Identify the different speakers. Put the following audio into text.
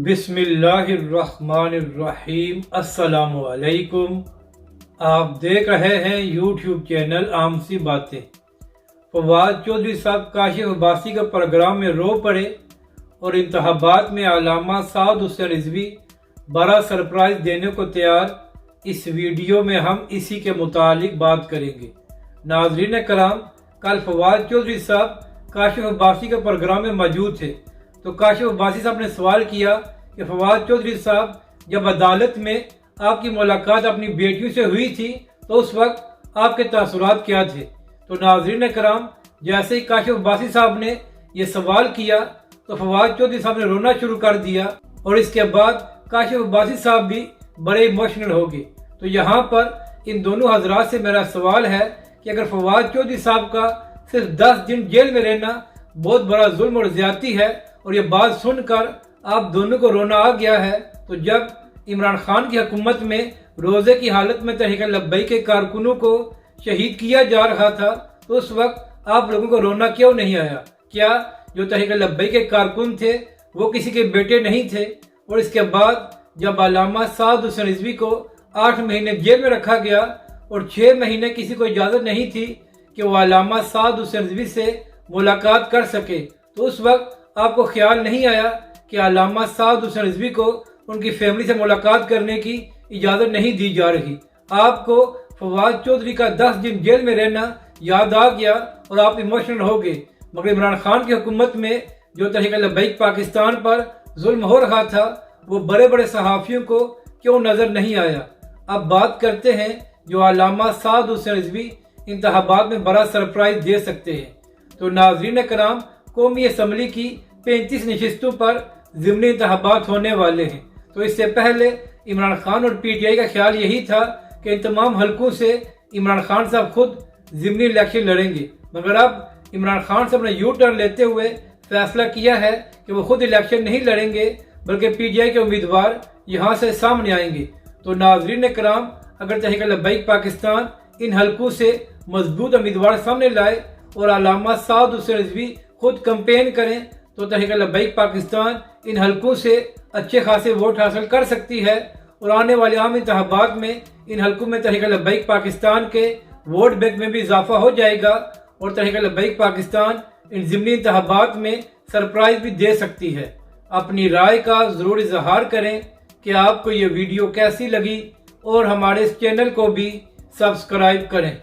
Speaker 1: بسم اللہ الرحمن الرحیم۔ السلام علیکم۔ آپ دیکھ رہے ہیں یوٹیوب چینل عام سی باتیں۔ فواد چودھری صاحب کاشف عباسی کے پروگرام میں رو پڑے اور انتخابات میں علامہ سعد حسین رضوی بڑا سرپرائز دینے کو تیار۔ اس ویڈیو میں ہم اسی کے متعلق بات کریں گے۔ ناظرین کرام، کل فواد چودھری صاحب کاشف عباسی کے پروگرام میں موجود تھے تو کاشف عباسی صاحب نے سوال کیا کہ فواد چودھری صاحب، جب عدالت میں آپ کی ملاقات اپنی بیٹیوں سے ہوئی تھی تو اس وقت آپ کے تاثرات کیا تھے؟ تو ناظرین کرام، جیسے ہی کاشف عباسی صاحب نے یہ سوال کیا تو فواد چودھری صاحب نے رونا شروع کر دیا اور اس کے بعد کاشف عباسی صاحب بھی بڑے ایموشنل ہو گئے۔ تو یہاں پر ان دونوں حضرات سے میرا سوال ہے کہ اگر فواد چودھری صاحب کا صرف 10 دن جیل میں رہنا بہت بڑا ظلم اور زیادتی ہے اور یہ بات سن کر آپ دونوں کو رونا آ گیا ہے، تو جب عمران خان کی حکومت میں روزے کی حالت میں تحریک لبیک کے کارکنوں کو شہید کیا جا رہا تھا تو اس وقت آپ لوگوں کو رونا کیوں نہیں آیا؟ کیا جو تحریک لبیک کے کارکن تھے وہ کسی کے بیٹے نہیں تھے؟ اور اس کے بعد جب علامہ سعد حسین رضوی کو 8 مہینے جیل میں رکھا گیا اور 6 مہینے کسی کو اجازت نہیں تھی کہ وہ علامہ سعد حسین رضوی سے ملاقات کر سکے، تو اس وقت آپ کو خیال نہیں آیا کہ علامہ سعد حسین رضوی کو ان کی فیملی سے ملاقات کرنے کی اجازت نہیں دی جا رہی؟ آپ کو فواد چودھری کا 10 دن جیل میں رہنا یاد آ گیا اور آپ ایموشنل ہو گئے، مگر عمران خان کی حکومت میں جو تحریک لبیک پاکستان پر ظلم ہو رہا تھا وہ بڑے بڑے صحافیوں کو کیوں نظر نہیں آیا؟ اب بات کرتے ہیں جو علامہ سعد حسین رضوی انتخابات میں بڑا سرپرائز دے سکتے ہیں۔ تو ناظرین کرام، قومی اسمبلی کی 35 نشستوں پر ضمنی انتخابات ہونے والے ہیں، تو اس سے پہلے عمران خان اور پی ٹی آئی کا خیال یہی تھا کہ ان تمام حلقوں سے عمران خان صاحب خود ضمنی الیکشن لڑیں گے، مگر اب عمران خان صاحب نے یو ٹرن لیتے ہوئے فیصلہ کیا ہے کہ وہ خود الیکشن نہیں لڑیں گے بلکہ پی ٹی آئی کے امیدوار یہاں سے سامنے آئیں گے۔ تو ناظرین کرام، اگر تحریک لبیک پاکستان ان حلقوں سے مضبوط امیدوار سامنے لائے اور علامہ سعد حسین رضوی خود کمپین کریں تو تحریک لبیک پاکستان ان حلقوں سے اچھے خاصے ووٹ حاصل کر سکتی ہے اور آنے والے عام انتخابات میں ان حلقوں میں تحریک لبیک پاکستان کے ووٹ بینک میں بھی اضافہ ہو جائے گا اور تحریک لبیک پاکستان ان ضمنی انتخابات میں سرپرائز بھی دے سکتی ہے۔ اپنی رائے کا ضرور اظہار کریں کہ آپ کو یہ ویڈیو کیسی لگی اور ہمارے اس چینل کو بھی سبسکرائب کریں۔